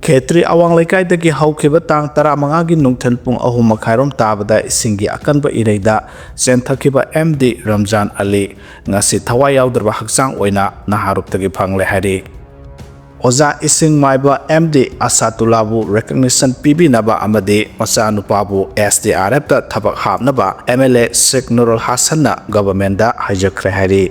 Khetri awang laikai dagi haukiba tang tara mangagi nungthen pung ahum makhairom tabada isingi akanba ireida senthakiba MD Ramzan Ali ngasi thawai yaudrba haksang oina naharup dagi phangle hari Oza ising maiba MD Asatulabu recognition pibinaba amadi macha nupabu SDRF ta thabak hapnaba MLA Sheikh Nurul Hasanna government da hijackre hari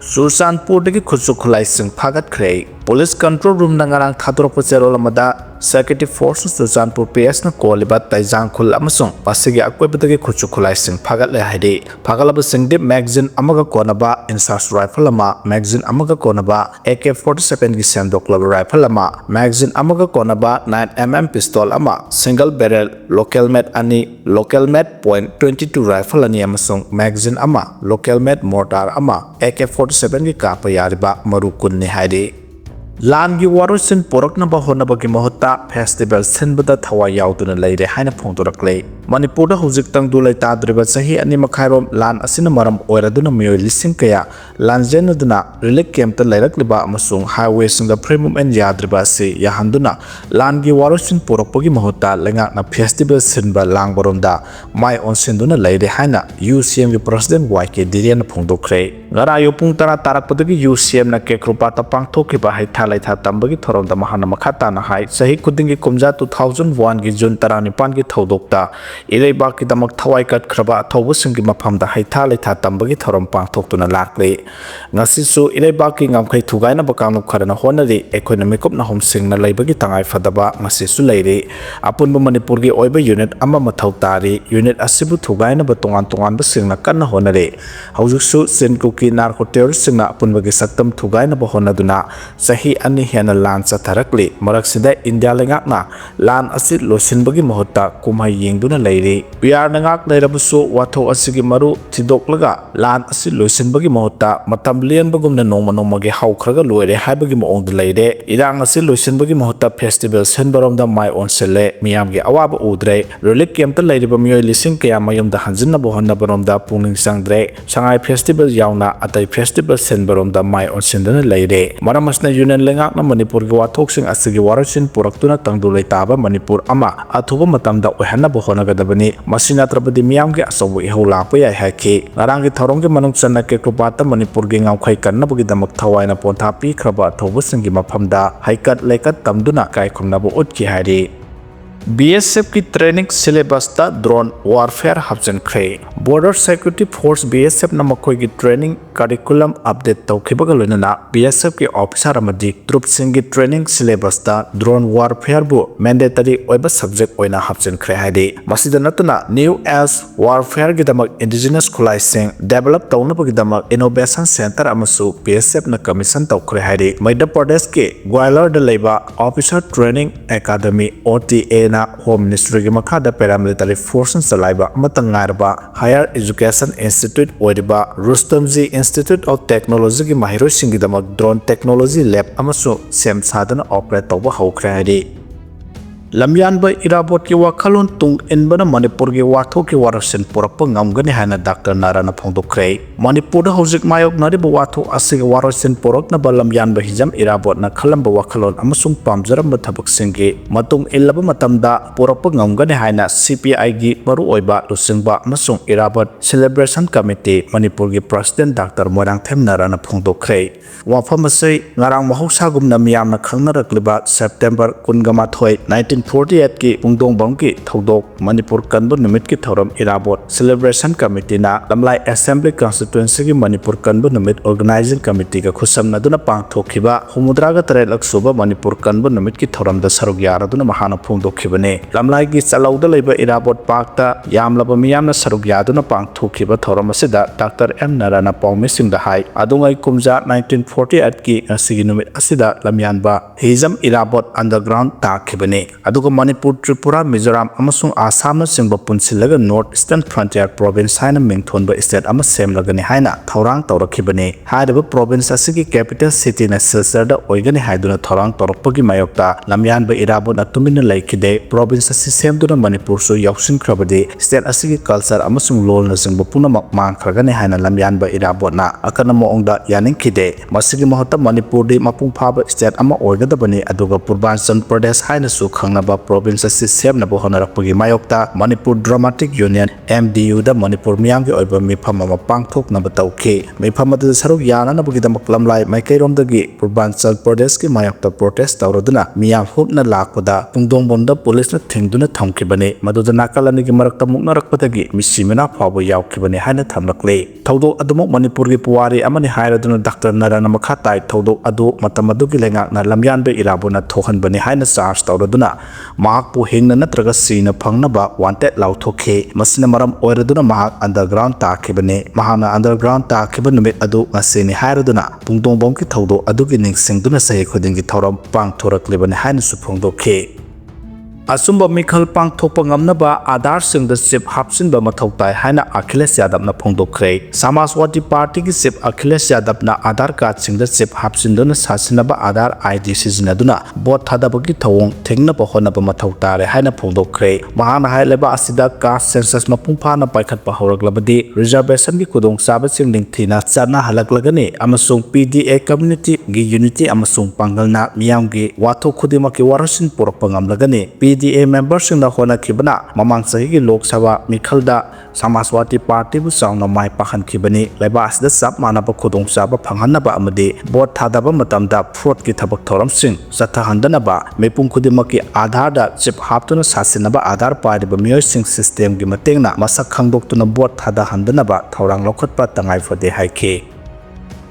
Susanpur dagi khutsu khulai sing phagat khrei Police Control Room nangarang thadorok cherol amada Security Forces Susanpur PS na koliba taijang khul amasung pasigi akwebadagi khutsu khulai sing phagat le haidi phagalaba singdip magazine amaga konaba insas rifle ama magazine amaga konaba AK-47 gi sendok laba rifle ama magazine amaga konaba 9mm pistol ama single barrel local made ani local made .22 rifle ani amasung magazine ama local made mortar ama AK-47 gi kapa yariba maru kunni haidi Lan gi warusin poraknaba honabagi mahutta festival sinbada thawai yauduna leire haina phongdoraklei Manipur da hujik tang dulai tadriba sahi ani makhairom lan asina maram oiraduna miyoi lising kaya lan jenuduna relic camp ta leirakliba amasung highway singa premium and yadriba si yahanduna lan gi warusin porakpagi mahutta lenga na festival sinba langbaromda mai onsinduna leire haina UCM gi president YK Dirian phongdokre ngarayo pung tara tarakpadagi UCM na kekrupa ta pangthokiba haitha laitha tambagi thorom da mahana makhata na hai sahi kudingi kumja 2001 gi June 15 gi thodokta Ireiba ki damak thawai kat khraba thobu singi mafam da haitha leitha tambagi thorom pangthoktuna lakle ngasi su ireiba ki ngamkhai thugaina bakangnu kharana honari economic na hom singna leibagi tangai fadaba ngasi su leire apunba Manipur gi oiba unit amma mathau tari unit asibu thugaina ba tongan ba singna kanna honare haujuk su senku ki narco terrorist singna apunba gi saktam thugaina ba honaduna sahi ani hena lan chatharakli marak sida India lengakna lan asit losinbagi mahutta kumhai yengduna leire PR nangak leirabusu watho asigi maru thidoklaga lan asit losinbagi mahutta matam lianbagumna nongma gi haukhraga loire haibagi maongda leire irang asit losinbagi mahutta festival senbaromda mai onsele miyamgi awaba udre relic camp ta leiriba miyoi lising kaya mayumda hanjinna bohonna baromda pungning sangdre sangai festival yauna atai festival senbaromda mai onsindana leire maramasna union lengak na Manipur gi wathoksing asigi warasin puraktuna tangdulai taba Manipur ama athuba matamda ohanna bohona gadabani masina trabadi miyam gi asabu ihau lakpa yai haki ngarang gi thorong gi manung channa ke krupata Manipur gi ngaukhai kanna bugi damak thawaina pontha pi khraba athobu singi mafamda haikat lekat tamduna kai khumnabu utki hari BSF की training syllabus ता drone warfare हब्जन खे border security force BSF न मखोई की training curriculum update तौखिबगा लोइनना BSF की officer अमदी troupe Singh की training syllabus ता drone warfare बु mandatory ओइबा subject ओइना हब्जन खे हाइदे मसिदा नतना न्यू एज वारफेयर की दमक इंडिजिनस खुलाई सिंह डेवलप तौनबगी दमक इनोवेशन सेंटर अमसु BSF न कमीशन तौखरे हाइदे मध्य प्रदेश के ग्वालियर द लेबा officer training academy OTA na Home Ministry gi makhada paramilitary forces salaiba matangarba Higher Education Institute oiriba Rustomji Institute of Technology gi mahiro singi damak drone technology lab amasu sem sadana operate tawba haukhre hari Lamyanba irabot ki wakhalon tung inbana Manipur gi watho ki warasin porakpa ngamgani hana Dr. Narana phongdokre Manipur da hojik mayok nariba watho asig warasin porak na lamyanba hijam irabot na khalamba wakhalon amasung pamjaramba thabak singi matung illaba matamda porakpa ngamgani hana CPI gi maru oiba lusingba amasung irabot celebration committee Manipur gi president Dr. Moirangthem Narana phongdokre wafam asai ngarang mahausa gumna miyamna khangnarakliba September 1948 की पुंगदोंग बंकी थौदोक मणिपुर कनबु निमित की थौरम इराबोट celebration committee ना लमलाई assembly constituency की मणिपुर कनबु निमित organising committee का खुसमनदुना पांगथोखिबा हुमुद्रागा तरेलक सुबा मणिपुर कनबु निमित की थौरम the Serug यारदुना महाना फोंदोखिबने लमलाई की चलौद लेबा इराबोट पाकता यामलब मियामना सरुग यादुना पांगथोखिबा थौरम असिदा डॉक्टर एम नारायण पौमी सिंह द हाई अदुंगाई कुमजा 1948 की असिगी निमित असिदा लमयानबा हिजम इराबोट अंडरग्राउंड ताखिबने aduga Manipur Tripura Mizoram amasung Assam na singba punsilaga North Eastern Frontier Province haina mingthonba state ama semlagani haina thorang tawrakhibani haidaba province asigi capital city na Silchar da oigani haiduna thorang tawrakpagi mayokta lamyanba irabo na tumina laikide province asi semduna Manipur su yaushinkrabadi state asigi culture amasung lol na singba punamak mangkhragani haina lamyanba irabo na akana moongda yaninkhide masigi mahota Manipur di mapung phaba state ama oigadabani aduga Purbanchal Pradesh haina su khangnaba province asi semnaba honarakpagi mayokta Manipur Dramatic Union MDU da Manipur miyamgi oiba mifam ama pangthoknaba tawki mifam adu saruk yananabugidamak lamlai maikairomdagi Purbanchal Pradesh ki mayokta protest tawraduna miyam hupna lakpada tungdongbomda police na thingduna thamkibani maduda nakalanigi marakta muknarakpadagi misimina phawba yaukibani haina thamlakle thawdok adumok Manipur gi puwari amani hairaduna Dr. Narana Makhatai thawdok adu matamadugi lengakna lamyanbe irabuna thohanbani haina charge tawraduna mahakpu hingna natraga sina phangnaba wanted lauthokhe masina maram oiraduna mahak underground takibani mahana underground takiba numit adu ngasini hairaduna tungdongbom ki thawdok adugi ningsingduna sahi khudingi thoram pangthoraklibani haina suphongdokhe asumba mikhal pangthokpa ngamnaba Adhaar da Chip hapsinba mathau tai haina Akhilesh Yadav na phongdokre Samajwadi Party ki Chip Akhilesh Yadav na Adhaar card da Chip hapsinduna sasinaba Adhaar ID sizinaduna bot thadabagi thawong thengnaba honaba mathau tare haina phongdokre mahana haileba asida caste census mapungpha na paikhatpa horaglabadi reservation ki kudong saba singling thina chana halaklagani amasung PDA community gi unity amasung pangalna miyamgi watho khudimaki warasin porakpa ngamlagani PDA members in the Hona Kibana, Mamang Sahi Lok Sabha, Mikhalda, Samajwadi Party bu Song no Mai Pahan Kibani, Lebas the Sub Manaba Kudong Saba Panganaba Amadi, Bot Tadaba Matamda, Fort Kitabak Toram Sing, Satahandanaba, Mepung Kudimaki Adhaar da Chip Haptuna Sasinaba Adhaar Party Miyoi Sing System Gimatingna, Masak Kangdok to the Bot Tadahandanaba, Taurang Lokot Patangai for the Hike.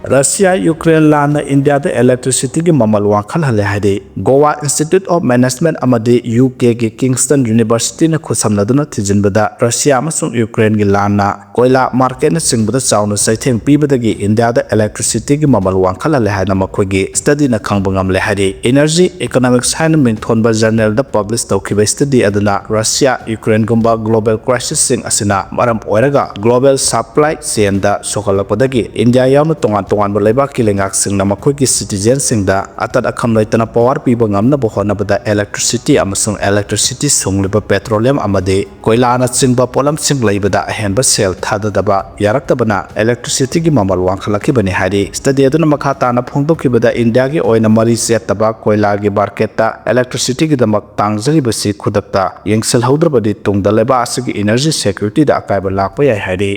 Russia Ukraine lana India the electricity gi mamal wakhal hale hade Goa Institute of Management amadi UK gi Kingston University na khusamnaduna thijinbada Russia amasung Ukraine gi lana koila market na singbada chawna saitheng pibadagi India the electricity gi mamal wakhal hale hana makhogi study na khangbangam le hade Energy Economics haina mingthonba journal da publish tawkhiba study aduna Russia Ukraine gumba global crisis sing asina maram oiraga global supply chain da sokalapodagi India yawna tongan tonganba leibak ki lengak singna makhoi ki citizen singda atat akham laitana power piba ngamna bohona bada electricity amasung electricity sungliba petroleum amade koila na chingba polam sing leibada ahenba sel thadadaba yaraktabana electricity gi mamal wangkhalaki bani hari study aduna makha ta na phongdoki bada India gi oina mari setaba koila gi market ta electricity gi damak tangjari basi khudakta yengsel haudrabadi tungda leba asigi energy security da akaiba lakpa yai hari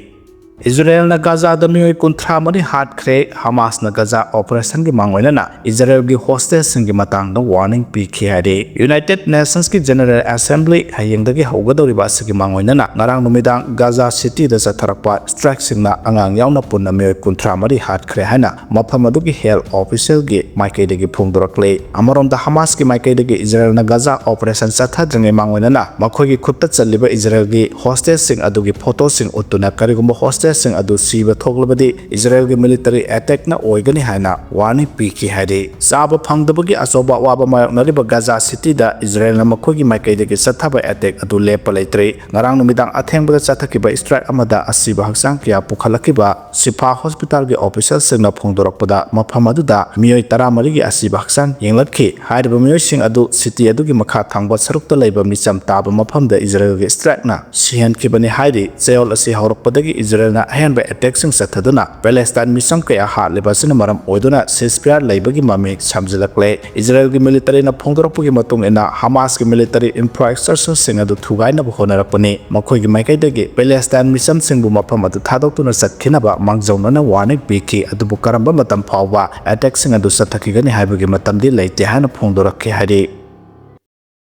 Israel na Gaza da Miyoi kunthra mari hat khre Hamas na Gaza operation gi mangoina na Israel gi hostage singi matang da warning pi khare United Nations ki General Assembly hayeng da gi hogadori ba sigi mangoina na ngarang numidang Gaza city da satharakpa strike singna angang yauna punna Miyoi kunthra mari hat khre hana mafam adu gi health official gi maikai da gi phongdorakle amarom da Hamas ki maikai da gi Israel na Gaza operation satha dringe mangoina na makhoi gi khutta chaliba Israel gi hostage sing adu gi photo sing utuna karigum hostage sing adu siba thoglabadi Israel gi military attack na oigani haina warning piki hade saba phangdabagi asoba waba mayoknariba Gaza city da Israel na makhogi maikaidagi sathaba attack adu lepa leitre ngarang numidang athengba chathakiba strike amada asiba haksang kya pukhalakiba Sifa hospital gi official singna phongdorakpada mafam adu da Miyoi 13 gi asiba haksang yenglakhi haiba Miyoi sing adu city adu gi makha thangba sarukta leiba micham taba mafam da Israel gi strike na sihan kibani haidi chayol asi haurakpadagi Israel ahenba attack sing sathaduna Palestine mission kaya halibasina maram oiduna ceasefire laibagi mami samjilakle Israel gi military na phongdorakpugi matung ena Hamas gi military infrastructure sing adu thugaina bu honarakpani makhoi gi maikaidagi Palestine mission sing bu mafam adu thadoktuna satkinaba mangjauna na warning biki adu bu karamba matam phawba attack sing adu sathakigani haibagi matamdi leite hana phongdorakke hari